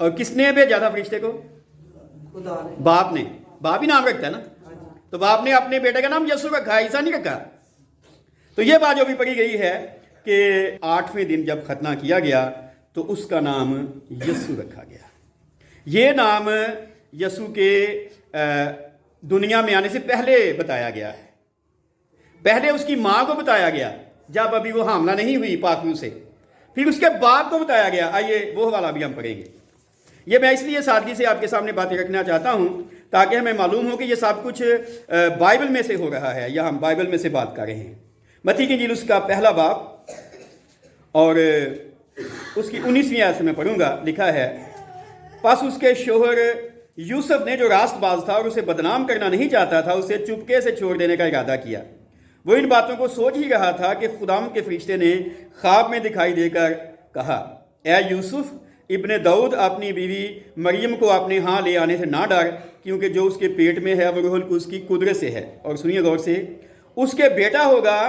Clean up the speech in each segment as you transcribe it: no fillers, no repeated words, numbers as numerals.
اور کس نے بھیجا تھا فرشتے کو؟ خدا نے. باپ نے. باپ ہی نام رکھتا ہے نا. تو باپ نے اپنے بیٹے کا نام یسوع رکھا, عیسیٰ نہیں رکھا. تو یہ بات جو بھی پڑھی گئی ہے کہ 8ویں دن جب ختنہ کیا گیا تو اس کا نام یسوع رکھا گیا. یہ نام یسوع کے دنیا میں آنے سے پہلے بتایا گیا ہے. پہلے اس کی ماں کو بتایا گیا جب ابھی وہ حاملہ نہیں ہوئی پاک روح سے. پھر اس کے باپ کو بتایا گیا. آئیے وہ والا بھی ہم پڑھیں گے. یہ میں اس لیے سادگی سے آپ کے سامنے باتیں رکھنا چاہتا ہوں تاکہ ہمیں معلوم ہو کہ یہ سب کچھ بائبل میں سے ہو رہا ہے یا ہم بائبل میں سے بات کر رہے ہیں. متی کی انجیل اس کا پہلا باب اور اس کی 19ویں آیت سے میں پڑھوں گا. لکھا ہے, پس اس کے شوہر یوسف نے جو راست باز تھا اور اسے بدنام کرنا نہیں چاہتا تھا, اسے چپکے سے چھوڑ دینے کا ارادہ کیا. وہ ان باتوں کو سوچ ہی رہا تھا کہ خداوند کے فرشتے نے خواب میں دکھائی دے کر کہا, اے یوسف ابن داؤد, اپنی بیوی مریم کو اپنے ہاں لے آنے سے نہ ڈر, کیونکہ جو اس کے پیٹ میں ہے وہ روح القدس کی قدرت سے ہے. اور سنیے غور سے, اس کے بیٹا ہوگا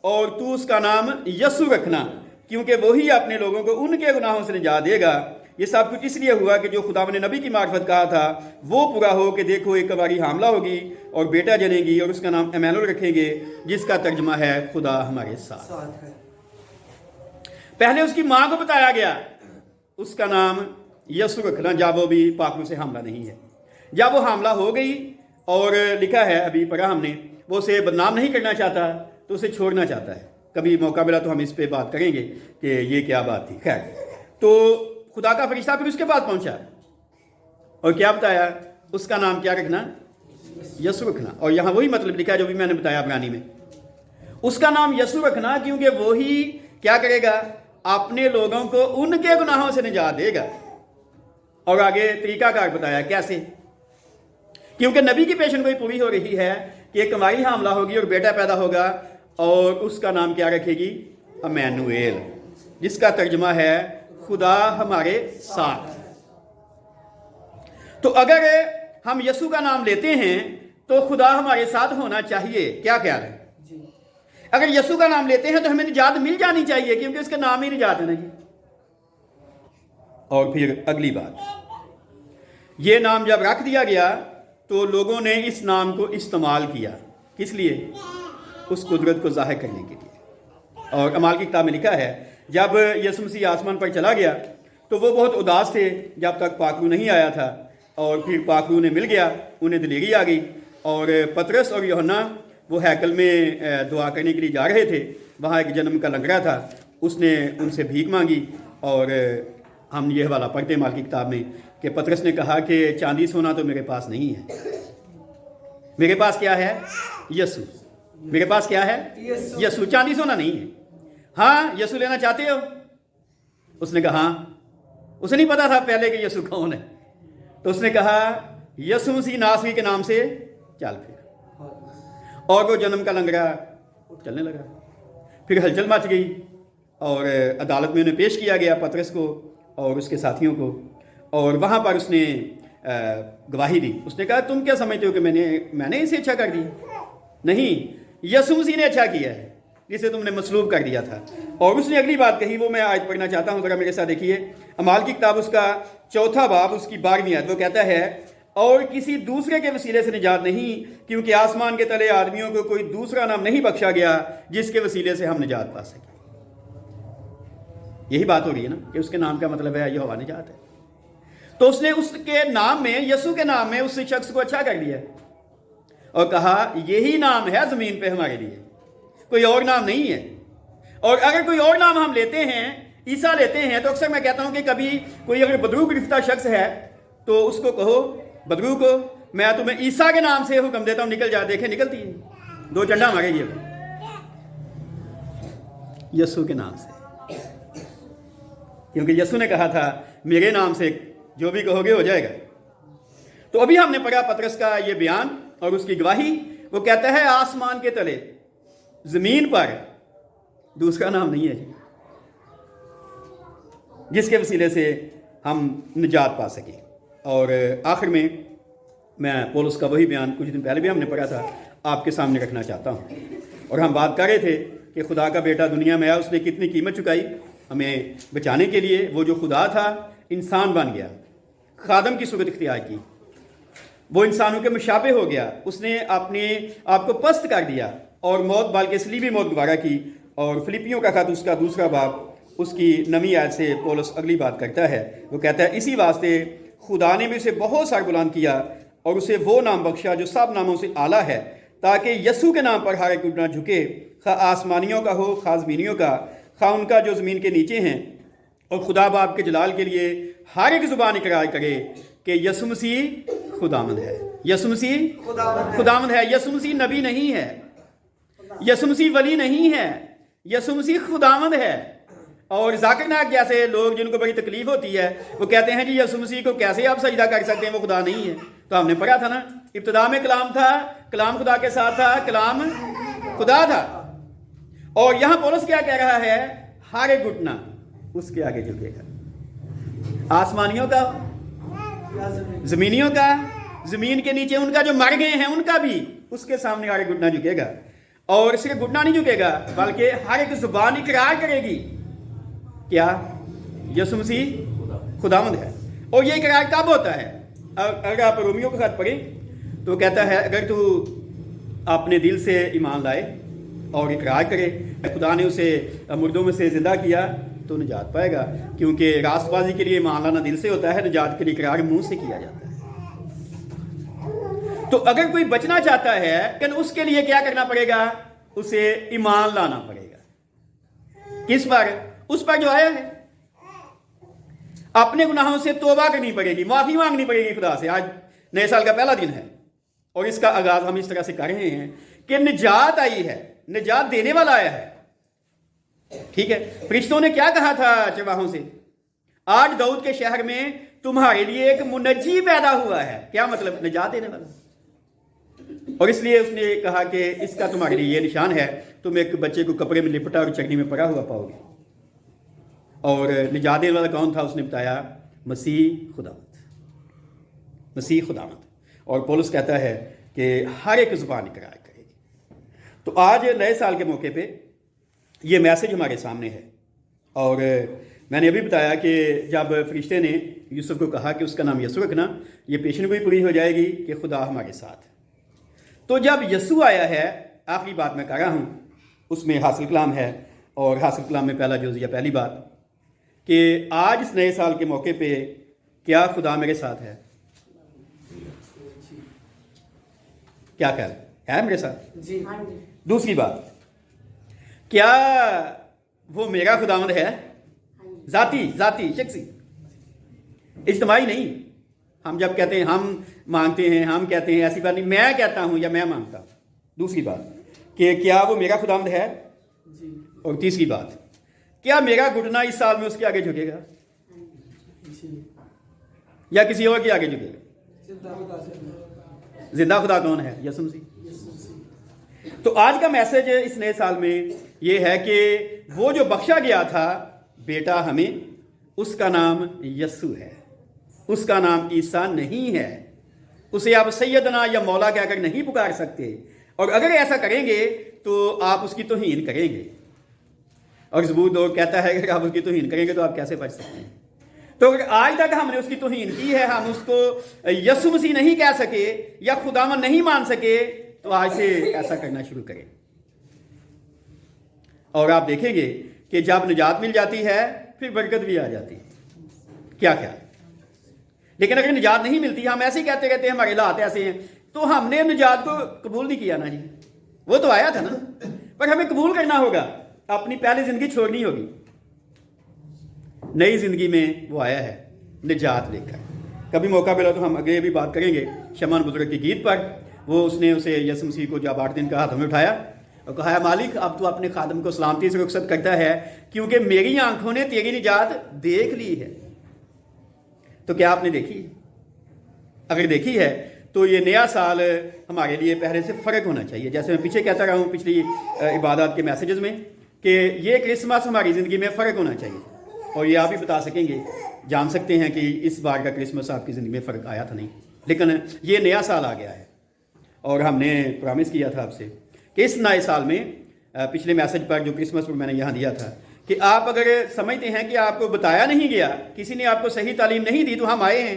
اور تو اس کا نام یسوع رکھنا, کیونکہ وہی اپنے لوگوں کو ان کے گناہوں سے نجات دے گا. یہ سب کچھ اس لیے ہوا کہ جو خداوند نے نبی کی معرفت کہا تھا وہ پورا ہو کہ دیکھو ایک کواری حاملہ ہوگی اور بیٹا جنے گی اور اس کا نام ایمانویل رکھیں گے, جس کا ترجمہ ہے خدا ہمارے ساتھ. پہلے اس کی ماں کو بتایا گیا اس کا نام یسوع رکھنا جب وہ بھی پاک روح سے حاملہ نہیں ہے. جب وہ حاملہ ہو گئی اور لکھا ہے ابھی پڑھا ہم نے, وہ اسے بدنام نہیں کرنا چاہتا تو اسے چھوڑنا چاہتا ہے. کبھی موقع ملا تو ہم اس پہ بات کریں گے کہ یہ کیا بات تھی. خیر, تو خدا کا فرشتہ پھر اس کے پاس پہنچا اور کیا بتایا, اس کا نام کیا رکھنا؟ یسوع رکھنا. اور یہاں وہی مطلب لکھا ہے جو بھی میں نے بتایا عبرانی میں, اس کا نام یسوع رکھنا کیونکہ وہی کیا کرے گا, اپنے لوگوں کو ان کے گناہوں سے نجات دے گا. اور آگے طریقہ کار بتایا کیسے, کیونکہ نبی کی پیشن گوئی پوری ہو رہی ہے کہ ایک کماری حاملہ ہوگی اور بیٹا پیدا ہوگا اور اس کا نام کیا رکھے گی؟ ایمانویل, جس کا ترجمہ ہے خدا ہمارے ساتھ. تو اگر ہم یسوع کا نام لیتے ہیں تو خدا ہمارے ساتھ ہونا چاہیے. کیا خیال ہے؟ اگر یسوع کا نام لیتے ہیں تو ہمیں نجات مل جانی چاہیے, کیونکہ اس کا نام ہی نجات ہے نا جی. اور پھر اگلی بات, یہ نام جب رکھ دیا گیا تو لوگوں نے اس نام کو استعمال کیا. کس لیے؟ اس قدرت کو ظاہر کرنے کے لیے. اور اعمال کی کتاب میں لکھا ہے جب یسوع مسیح آسمان پر چلا گیا تو وہ بہت اداس تھے جب تک پاک روح نہیں آیا تھا, اور پھر پاک روح نے مل گیا, انہیں دلیری آ گئی. اور پطرس اور یوحنا وہ ہیکل میں دعا کرنے کے لیے جا رہے تھے, وہاں ایک جنم کا لنگڑا تھا, اس نے ان سے بھیک مانگی. اور ہم یہ حوالہ پڑھتے ہیں مال کی کتاب میں کہ پطرس نے کہا کہ چاندی سونا تو میرے پاس نہیں ہے, میرے پاس کیا ہے؟ یسوع. میرے پاس کیا ہے؟ یسوع. چاندی سونا نہیں ہے. ہاں یسوع لینا چاہتے ہو؟ اس نے کہا ہاں. اسے نہیں پتا تھا پہلے کہ یسوع کون ہے, تو اس نے کہا یسوع مسیح ناصری کے نام سے چل پھر. اور وہ جنم کا لنگڑا چلنے لگا. پھر ہلچل مچ گئی اور عدالت میں انہیں پیش کیا گیا, پطرس کو اور اس کے ساتھیوں کو, اور وہاں پر اس نے گواہی دی. اس نے کہا تم کیا سمجھتے ہو کہ میں نے اسے اچھا کر دیا؟ نہیں, یسوع مسیح نے اچھا کیا ہے جسے تم نے مصلوب کر دیا تھا. اور اس نے اگلی بات کہی, وہ میں آج پڑھنا چاہتا ہوں, ذرا میرے ساتھ دیکھیے. اعمال کی کتاب اس کا 4 باب اس کی 12ویں آیت, وہ کہتا ہے اور کسی دوسرے کے وسیلے سے نجات نہیں, کیونکہ آسمان کے تلے آدمیوں کو کوئی دوسرا نام نہیں بخشا گیا جس کے وسیلے سے ہم نجات پا سکیں. یہی بات ہو رہی ہے نا کہ اس کے نام کا مطلب ہے یہوہ نجات ہے. تو اس نے اس کے نام میں, یسوع کے نام میں, اس شخص کو اچھا کر دیا اور کہا یہی نام ہے زمین پہ ہمارے لیے, کوئی اور نام نہیں ہے. اور اگر کوئی اور نام ہم لیتے ہیں, عیسیٰ لیتے ہیں, تو اکثر میں کہتا ہوں کہ کبھی کوئی اگر بدرو گرفتہ شخص ہے تو اس کو کہو بدرو کو میں تمہیں عیسیٰ کے نام سے حکم دیتا ہوں نکل جا. دیکھیں نکلتی ہے, 2 ڈنڈا مارے یہ یسوع کے نام سے, کیونکہ یسوع نے کہا تھا میرے نام سے جو بھی کہو گے ہو جائے گا. تو ابھی ہم نے پڑھا پطرس کا یہ بیان اور اس کی گواہی. وہ کہتا ہے آسمان کے تلے زمین پر دوسرا نام نہیں ہے جس کے وسیلے سے ہم نجات پا سکیں. اور آخر میں پولس کا وہی بیان کچھ دن پہلے بھی ہم نے پڑھا تھا آپ کے سامنے رکھنا چاہتا ہوں. اور ہم بات کر رہے تھے کہ خدا کا بیٹا دنیا میں آیا, اس نے کتنی قیمت چکائی ہمیں بچانے کے لیے. وہ جو خدا تھا انسان بن گیا, خادم کی صورت اختیار کی، وہ انسانوں کے مشابہ ہو گیا، اس نے اپنے آپ کو پست کر دیا اور موت بلکہ صلیبی موت گوارا کی۔ اور فلپیوں کا خط اس کا 2 باب اس کی 9 آیت سے پولس اگلی بات کرتا ہے، وہ کہتا ہے اسی واسطے خدا نے بھی اسے بہت سار بلند کیا اور اسے وہ نام بخشا جو سب ناموں سے اعلیٰ ہے، تاکہ یسوع کے نام پر ہر ایک گھٹنا جھکے، خواہ آسمانیوں کا ہو خواہ زمینیوں کا، خواہ ان کا جو زمین کے نیچے ہیں، اور خدا باپ کے جلال کے لیے ہر ایک زبان اقرار کرے کہ یسوع مسیح خداوند ہے۔ یسوع مسیح خداوند ہے۔ یسوع مسیح نبی نہیں ہے، یسوع مسیح ولی نہیں ہے، یسوع مسیح خداوند ہے۔ اور ذاکر ناک جیسے لوگ جن کو بڑی تکلیف ہوتی ہے وہ کہتے ہیں جی یسوع مسیح کو کیسے آپ سجدہ کر سکتے ہیں، وہ خدا نہیں ہے۔ تو ہم نے پڑھا تھا نا، ابتدا میں کلام تھا، کلام خدا کے ساتھ تھا، کلام خدا تھا۔ اور یہاں پولس کیا کہہ رہا ہے؟ ہر ایک گھٹنا اس کے آگے جھکے گا، آسمانیوں کا، زمینیوں کا، زمین کے نیچے ان کا جو مر گئے ہیں ان کا بھی اس کے سامنے ہر ایک گھٹنا جھکے گا۔ اور صرف گھٹنا نہیں جھکے گا بلکہ ہر ایک زبان اقرار کرے گی کیا؟ یسوع مسیح خداوند ہے۔ اور یہ اقرار کب ہوتا ہے؟ اگر آپ رومیوں کا خط پڑھیں تو کہتا ہے اگر تو اپنے دل سے ایمان لائے اور اقرار کرے خدا نے اسے مردوں میں سے زندہ کیا تو نجات پائے گا، کیونکہ راست بازی کے لیے ایمان لانا دل سے ہوتا ہے، نجات کے لیے اقرار منہ سے کیا جاتا ہے۔ تو اگر کوئی بچنا چاہتا ہے کہ اس کے لیے کیا کرنا پڑے گا؟ اسے ایمان لانا پڑے گا۔ کس پر؟ اس پر جو آیا ہے۔ اپنے گناہوں سے توبہ کرنی پڑے گی، معافی مانگنی پڑے گی خدا سے۔ آج نئے سال کا پہلا دن ہے اور اس کا آغاز ہم اس طرح سے کر رہے ہیں کہ نجات آئی ہے، نجات دینے والا آیا ہے۔ ٹھیک ہے، فرشتوں نے کیا کہا تھا چرواہوں سے؟ آج داؤد کے شہر میں تمہارے لیے ایک منجی پیدا ہوا ہے۔ کیا مطلب؟ نجات دینے والا۔ اور اس لیے اس نے کہا کہ اس کا تمہارے لیے یہ نشان ہے، تم ایک بچے کو کپڑے میں لپٹا اور چٹنی میں پڑا ہوا پاؤ گے۔ اور نجات دینے والا کون تھا؟ اس نے بتایا مسیح خداوند، مسیح خداوند۔ اور پولس کہتا ہے کہ ہر ایک زبان اقرار کرے گی۔ تو آج نئے سال کے موقع پہ یہ میسج ہمارے سامنے ہے۔ اور میں نے ابھی بتایا کہ جب فرشتے نے یوسف کو کہا کہ اس کا نام یسوع رکھنا، یہ پیشن گوئی پوری ہو جائے گی کہ خدا ہمارے ساتھ۔ تو جب یسوع آیا ہے، آخری بات میں کہہ رہا ہوں، اس میں حاصل کلام ہے، اور حاصل کلام میں پہلا جزیہ، پہلی بات کہ آج اس نئے سال کے موقع پہ کیا خدا میرے ساتھ ہے؟ کیا خیال ہے میرے ساتھ؟ جی۔ دوسری بات، کیا وہ میرا خداوند ہے؟ ذاتی شخصی، اجتماعی نہیں۔ ہم جب کہتے ہیں ہم مانگتے ہیں، ہم کہتے ہیں ایسی بات نہیں، میں کہتا ہوں یا میں مانگتا ہوں۔ دوسری بات کہ کیا وہ میرا خداوند ہے؟ اور تیسری بات، کیا میرا گھٹنا اس سال میں اس کے آگے جھکے گا یا کسی اور کے آگے جھکے گا؟ زندہ خدا کون ہے؟ یسوع مسیح۔ تو آج کا میسج اس نئے سال میں یہ ہے کہ وہ جو بخشا گیا تھا بیٹا ہمیں، اس کا نام یسوع ہے، اس کا نام عیسیٰ نہیں ہے۔ اسے آپ سیدنا یا مولا کہہ کر نہیں پکار سکتے، اور اگر ایسا کریں گے تو آپ اس کی توہین کریں گے۔ اور زبور 2 کہتا ہے کہ آپ اس کی توہین کریں گے تو آپ کیسے بچ سکتے ہیں؟ تو اگر آج تک ہم نے اس کی توہین کی ہے، ہم اس کو یسوع مسیح نہیں کہہ سکے یا خداوند نہیں مان سکے، تو آج سے ایسا کرنا شروع کریں۔ اور آپ دیکھیں گے کہ جب نجات مل جاتی ہے پھر برکت بھی آ جاتی ہے۔ کیا خیال؟ لیکن اگر نجات نہیں ملتی، ہم ایسے ہی کہتے رہتے ہیں ہمارے حالات ایسے ہیں، تو ہم نے نجات کو قبول نہیں کیا نا جی۔ وہ تو آیا تھا نا، پر ہمیں قبول کرنا ہوگا، اپنی پہلی زندگی چھوڑنی ہوگی۔ نئی زندگی میں وہ آیا ہے نجات لے کر۔ کبھی موقع ملا تو ہم آگے بھی بات کریں گے شمان بزرگ کے گیت پر۔ وہ اس نے اسے یسوع مسیح کو جب 8 دن کا ہاتھ میں اٹھایا اور کہا مالک اب تو اپنے خادم کو سلامتی سے رخصت کرتا ہے، کیونکہ میری آنکھوں نے تیری نجات دیکھ لی ہے۔ تو کیا آپ نے دیکھی؟ اگر دیکھی ہے تو یہ نیا سال ہمارے لیے پہلے سے فرق ہونا چاہیے۔ جیسے میں پیچھے کہتا رہا ہوں پچھلی عبادات کے میسیجز میں کہ یہ کرسمس ہماری زندگی میں فرق ہونا چاہیے، اور یہ آپ بھی بتا سکیں گے، جان سکتے ہیں کہ اس بار کا کرسمس آپ کی زندگی میں فرق آیا تھا نہیں، لیکن یہ نیا سال آ گیا ہے۔ اور ہم نے پرامس کیا تھا آپ سے کہ اس نئے سال میں پچھلے میسج پر جو کرسمس پر میں نے یہاں دیا تھا کہ آپ اگر سمجھتے ہیں کہ آپ کو بتایا نہیں گیا، کسی نے آپ کو صحیح تعلیم نہیں دی، تو ہم آئے ہیں،